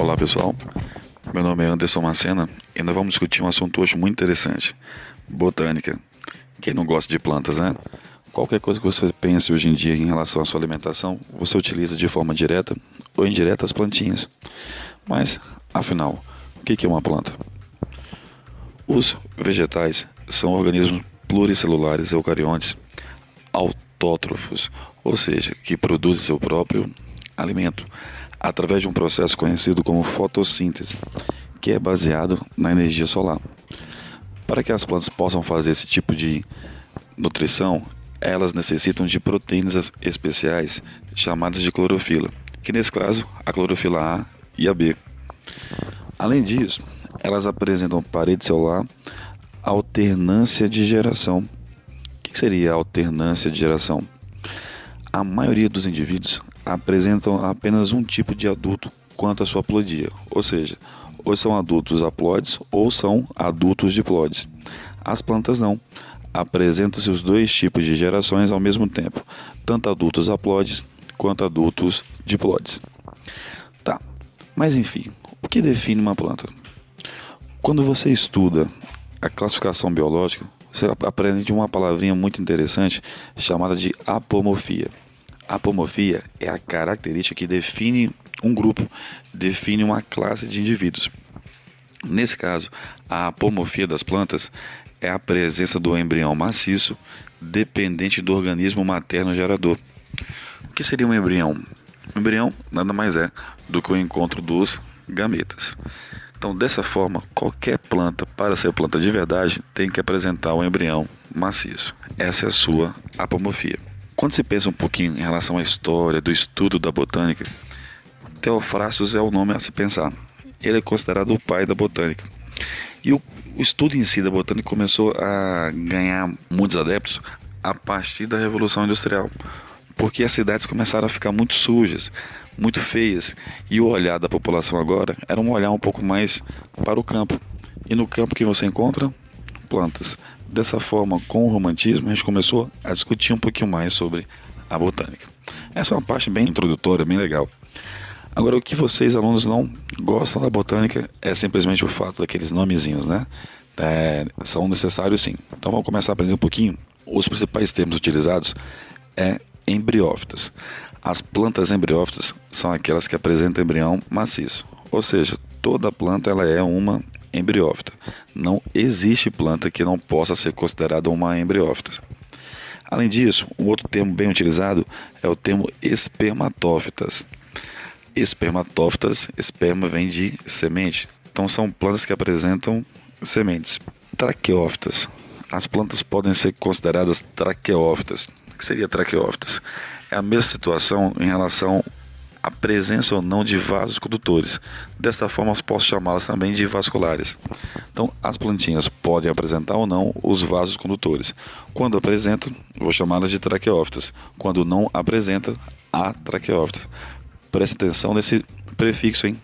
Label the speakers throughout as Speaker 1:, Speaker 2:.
Speaker 1: Olá pessoal, meu nome é Anderson Macena e nós vamos discutir um assunto hoje muito interessante: botânica. Quem não gosta de plantas, né? Qualquer coisa que você pense hoje em dia em relação à sua alimentação, você utiliza de forma direta ou indireta as plantinhas. Mas, afinal, o que é uma planta? Os vegetais são organismos pluricelulares eucariontes autótrofos, ou seja, que produzem seu próprio alimento através de um processo conhecido como fotossíntese, que é baseado na energia solar. Para que as plantas possam fazer esse tipo de nutrição, elas necessitam de proteínas especiais chamadas de clorofila, que nesse caso a clorofila A e a B. Além disso, elas apresentam parede celular alternância de geração. O que seria a alternância de geração? A maioria dos indivíduos apresentam apenas um tipo de adulto quanto à sua plodia, ou seja, ou são adultos haploides ou são adultos diploides. As plantas não, apresentam-se os dois tipos de gerações ao mesmo tempo, tanto adultos haploides quanto adultos diploides. Tá, mas enfim, o que define uma planta? Quando você estuda a classificação biológica, você aprende uma palavrinha muito interessante chamada de apomorfia. Apomorfia é a característica que define um grupo, define uma classe de indivíduos. Nesse caso, a apomorfia das plantas é a presença do embrião maciço dependente do organismo materno gerador. O que seria um embrião? Um embrião nada mais é do que o encontro dos gametas. Então, dessa forma, qualquer planta, para ser planta de verdade, tem que apresentar um embrião maciço. Essa é a sua apomorfia. Quando se pensa um pouquinho em relação à história do estudo da botânica, Theophrastus é o nome a se pensar. Ele é considerado o pai da botânica. E o estudo em si da botânica começou a ganhar muitos adeptos a partir da Revolução Industrial, porque as cidades começaram a ficar muito sujas, muito feias, e o olhar da população agora era um olhar um pouco mais para o campo. E no campo que você encontra? Plantas. Dessa forma, com o romantismo, a gente começou a discutir um pouquinho mais sobre a botânica. Essa é uma parte bem introdutória, bem legal. Agora, o que vocês, alunos, não gostam da botânica é simplesmente o fato daqueles nomezinhos, né? São necessários sim. Então vamos começar a aprender um pouquinho. Os principais termos utilizados é embriófitas. As plantas embriófitas são aquelas que apresentam embrião maciço, ou seja, toda planta ela é uma embriófita. Não existe planta que não possa ser considerada uma embriófita. Além disso, um outro termo bem utilizado é o termo espermatófitas. Espermatófitas, esperma vem de semente, então são plantas que apresentam sementes. Traqueófitas. As plantas podem ser consideradas traqueófitas. O que seria traqueófitas? É a mesma situação em relação à presença ou não de vasos condutores. Desta forma, eu posso chamá-las também de vasculares. Então, as plantinhas podem apresentar ou não os vasos condutores. Quando apresentam, vou chamá-las de traqueófitas. Quando não apresentam, atraqueófitas. Preste atenção nesse prefixo, hein?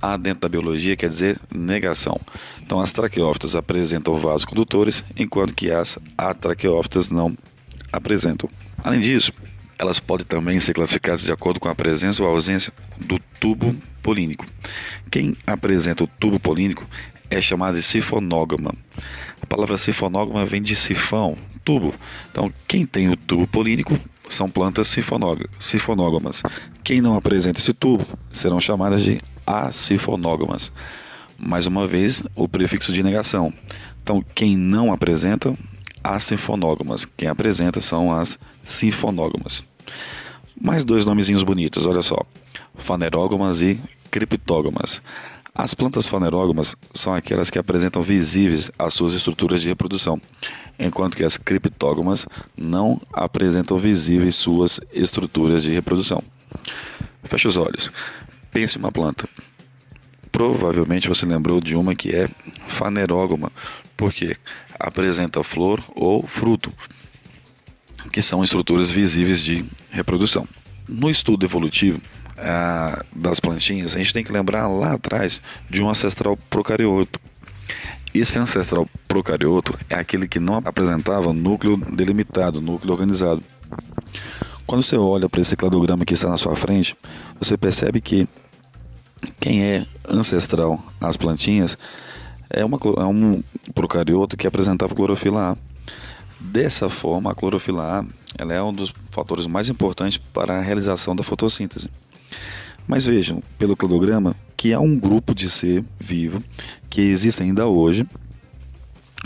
Speaker 1: A dentro da biologia quer dizer negação. Então, as traqueófitas apresentam vasos condutores, enquanto que as atraqueófitas não apresentam. Além disso, elas podem também ser classificadas de acordo com a presença ou ausência do tubo polínico. Quem apresenta o tubo polínico é chamado de sifonógama. A palavra sifonógama vem de sifão, tubo. Então, quem tem o tubo polínico são plantas sifonógamas. Quem não apresenta esse tubo serão chamadas de assifonógamas. Mais uma vez, o prefixo de negação. Então, quem não apresenta, assifonógamas. Quem apresenta são as sinfonógamas. Mais dois nomezinhos bonitos, olha só: fanerógamas e criptógamas. As plantas fanerógamas são aquelas que apresentam visíveis as suas estruturas de reprodução, enquanto que as criptógamas não apresentam visíveis suas estruturas de reprodução. Feche os olhos. Pense em uma planta. Provavelmente você lembrou de uma que é fanerógama, porque apresenta flor ou fruto, que são estruturas visíveis de reprodução. No estudo evolutivo das plantinhas, a gente tem que lembrar lá atrás de um ancestral procarioto. Esse ancestral procarioto é aquele que não apresentava núcleo delimitado, núcleo organizado. Quando você olha para esse cladograma que está na sua frente, você percebe que Quem é ancestral às plantinhas é um procarioto que apresentava clorofila A. Dessa forma, a clorofila A ela é um dos fatores mais importantes para a realização da fotossíntese. Mas vejam, pelo cladograma, que há um grupo de ser vivo que existe ainda hoje,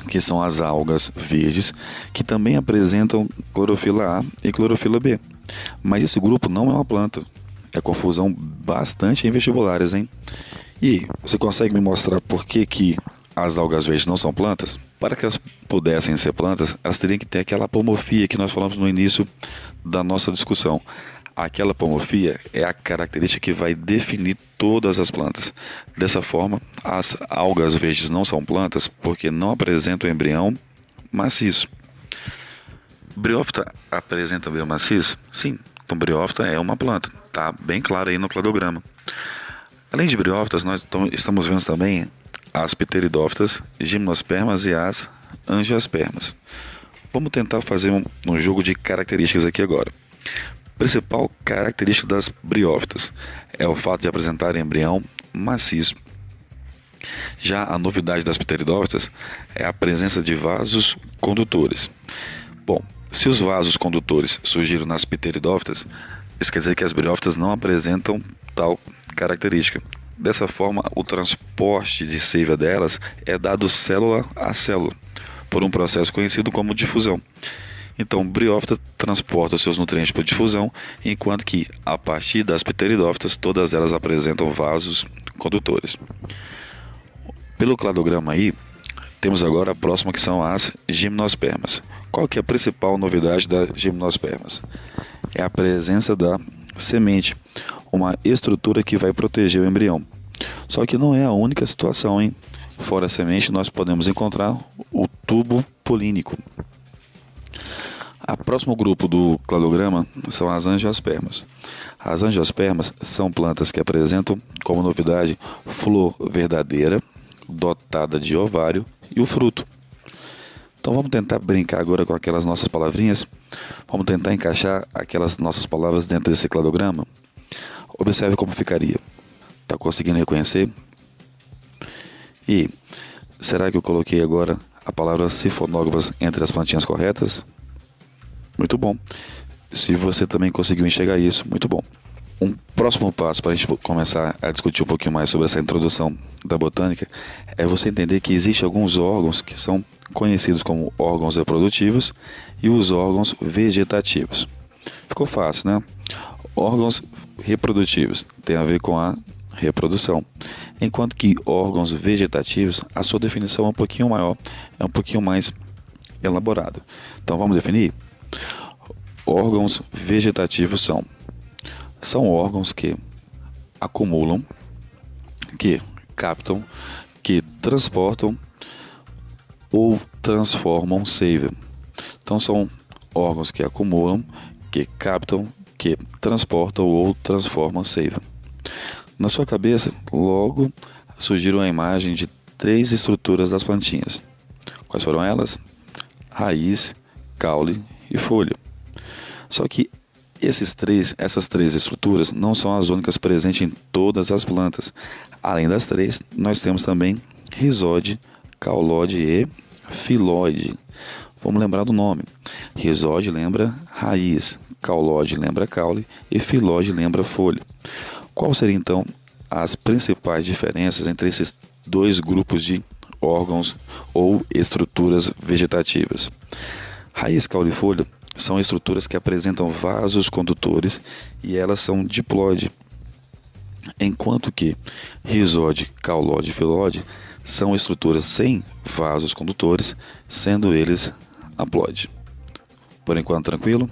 Speaker 1: que são as algas verdes, que também apresentam clorofila A e clorofila B. Mas esse grupo não é uma planta. É confusão bastante em vestibulares, hein? E você consegue me mostrar por que as algas verdes não são plantas? Para que elas pudessem ser plantas, elas teriam que ter aquela apomorfia que nós falamos no início da nossa discussão. Aquela apomorfia é a característica que vai definir todas as plantas. Dessa forma, as algas verdes não são plantas porque não apresentam embrião maciço. Briófita apresenta embrião maciço? Sim, então briófita é uma planta. Está bem claro aí no cladograma. Além de briófitas, nós estamos vendo também as pteridófitas, gimnospermas e as angiospermas. Vamos tentar fazer um jogo de características aqui agora. Principal característica das briófitas é o fato de apresentar embrião maciço. Já a novidade das pteridófitas é a presença de vasos condutores. Bom, se os vasos condutores surgiram nas pteridófitas, isso quer dizer que as briófitas não apresentam tal característica. Dessa forma, o transporte de seiva delas é dado célula a célula, por um processo conhecido como difusão. Então, briófita transporta os seus nutrientes por difusão, enquanto que, a partir das pteridófitas, todas elas apresentam vasos condutores. Pelo cladograma aí, temos agora a próxima que são as gimnospermas. Qual que é a principal novidade das gimnospermas? É a presença da semente, uma estrutura que vai proteger o embrião. Só que não é a única situação, hein? Fora a semente, nós podemos encontrar o tubo polínico. O próximo grupo do cladograma são as angiospermas. As angiospermas são plantas que apresentam como novidade flor verdadeira, dotada de ovário e o fruto. Então vamos tentar brincar agora com aquelas nossas palavrinhas. Vamos tentar encaixar aquelas nossas palavras dentro desse cladograma. Observe como ficaria. Está conseguindo reconhecer? E será que eu coloquei agora a palavra sifonógrafas entre as plantinhas corretas? Muito bom. Se você também conseguiu enxergar isso, muito bom. Um próximo passo para a gente começar a discutir um pouquinho mais sobre essa introdução da botânica é você entender que existem alguns órgãos que são conhecidos como órgãos reprodutivos e os órgãos vegetativos. Ficou fácil, né? Órgãos reprodutivos tem a ver com a reprodução, enquanto que órgãos vegetativos, a sua definição é um pouquinho maior, é um pouquinho mais elaborada. Então vamos definir? Órgãos vegetativos são órgãos que acumulam, que captam, que transportam ou transformam seiva. Então são órgãos que acumulam, que captam, que transportam ou transformam seiva. Na sua cabeça, logo surgiram a imagem de 3 estruturas das plantinhas. Quais foram elas? Raiz, caule e folha. Só que essas três estruturas não são as únicas presentes em todas as plantas. Além das 3, nós temos também rizóide, caulóide e filóide. Vamos lembrar do nome. Rizóide lembra raiz, caulóide lembra caule e filóide lembra folha. Qual seriam então as principais diferenças entre esses 2 grupos de órgãos ou estruturas vegetativas? Raiz, caule e folha são estruturas que apresentam vasos condutores e elas são diploide, enquanto que rizóide, caulóide e filóide são estruturas sem vasos condutores, sendo eles haploide. Por enquanto, tranquilo?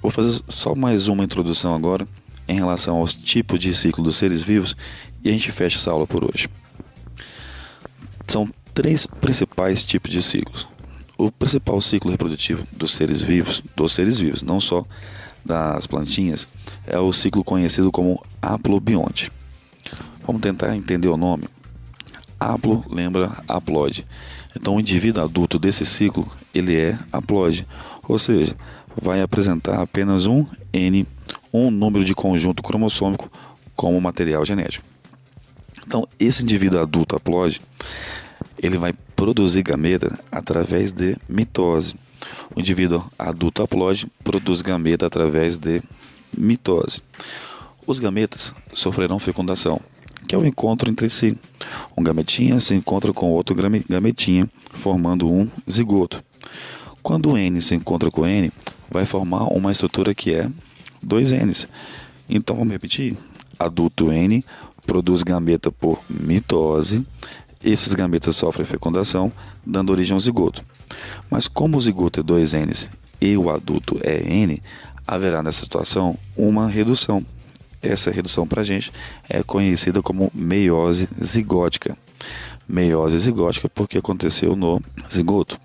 Speaker 1: Vou fazer só mais uma introdução agora em relação aos tipos de ciclo dos seres vivos e a gente fecha essa aula por hoje. São 3 principais tipos de ciclos. O principal ciclo reprodutivo dos seres vivos, não só das plantinhas, é o ciclo conhecido como haplobionte. Vamos tentar entender o nome. Haplo lembra haploide. Então o indivíduo adulto desse ciclo, ele é haploide, ou seja, vai apresentar apenas um N, um número de conjunto cromossômico como material genético. Então, esse indivíduo adulto haploide, ele vai produzir gameta através de mitose. O indivíduo adulto haploide produz gameta através de mitose. Os gametas sofrerão fecundação, que é o encontro entre si. Um gametinha se encontra com outro gametinha, formando um zigoto. Quando o N se encontra com o N, vai formar uma estrutura que é 2 Ns. Então, vamos repetir. Adulto N produz gameta por mitose. Esses gametas sofrem fecundação, dando origem ao zigoto. Mas como o zigoto é 2 Ns e o adulto é N, haverá nessa situação uma redução. Essa redução para a gente é conhecida como meiose zigótica. Meiose zigótica porque aconteceu no zigoto.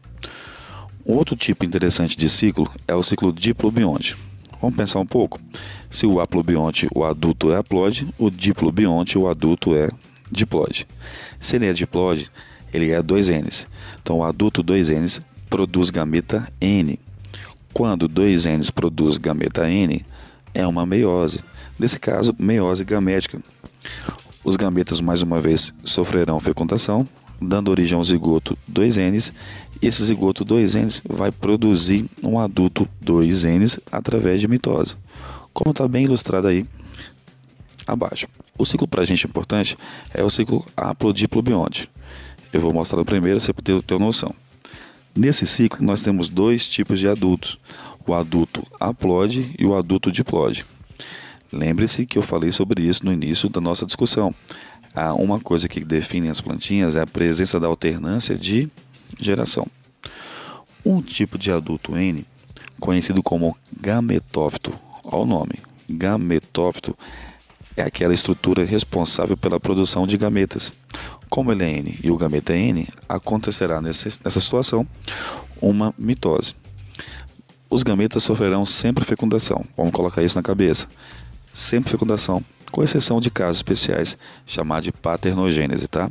Speaker 1: Um outro tipo interessante de ciclo é o ciclo diplobionte. Vamos pensar um pouco. Se o haplobionte, o adulto é haploide, o diplobionte, o adulto é diploide. Se ele é diploide, ele é 2 Ns. Então, o adulto 2 Ns produz gameta N. Quando 2 Ns produz gameta N, é uma meiose. Nesse caso, meiose gamética. Os gametas, mais uma vez, sofrerão fecundação, dando origem ao zigoto 2 Ns. Esse zigoto 2 Ns vai produzir um adulto 2 Ns através de mitose, como está bem ilustrado aí abaixo. O ciclo para a gente importante é o ciclo haplodiplobionte. Eu vou mostrar o primeiro, você para ter noção. Nesse ciclo, nós temos 2 tipos de adultos, o adulto haploide e o adulto diploide. Lembre-se que eu falei sobre isso no início da nossa discussão. Há uma coisa que define as plantinhas é a presença da alternância de geração. Um tipo de adulto N, conhecido como gametófito, olha o nome, gametófito, é aquela estrutura responsável pela produção de gametas. Como ele é N e o gameta é N, acontecerá nessa situação uma mitose. Os gametas sofrerão sempre fecundação, vamos colocar isso na cabeça, sempre fecundação, com exceção de casos especiais, chamados de paternogênese, tá?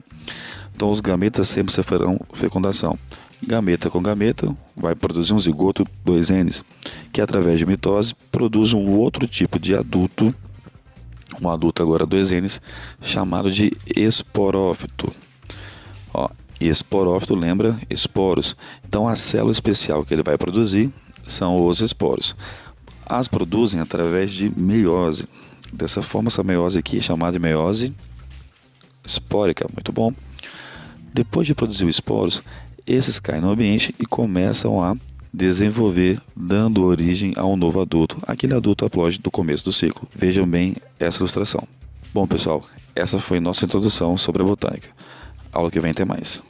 Speaker 1: Então os gametas sempre sofrerão fecundação. Gameta com gameta vai produzir um zigoto 2 Ns, que através de mitose produz um outro tipo de adulto, um adulto agora 2 Ns, chamado de esporófito. Ó, esporófito lembra esporos. Então a célula especial que ele vai produzir são os esporos. As produzem através de meiose. Dessa forma, essa meiose aqui é chamada de meiose espórica. Muito bom. Depois de produzir os esporos, esses caem no ambiente e começam a desenvolver, dando origem a um novo adulto, aquele adulto haploide do começo do ciclo. Vejam bem essa ilustração. Bom, pessoal, essa foi nossa introdução sobre a botânica. Aula que vem tem mais.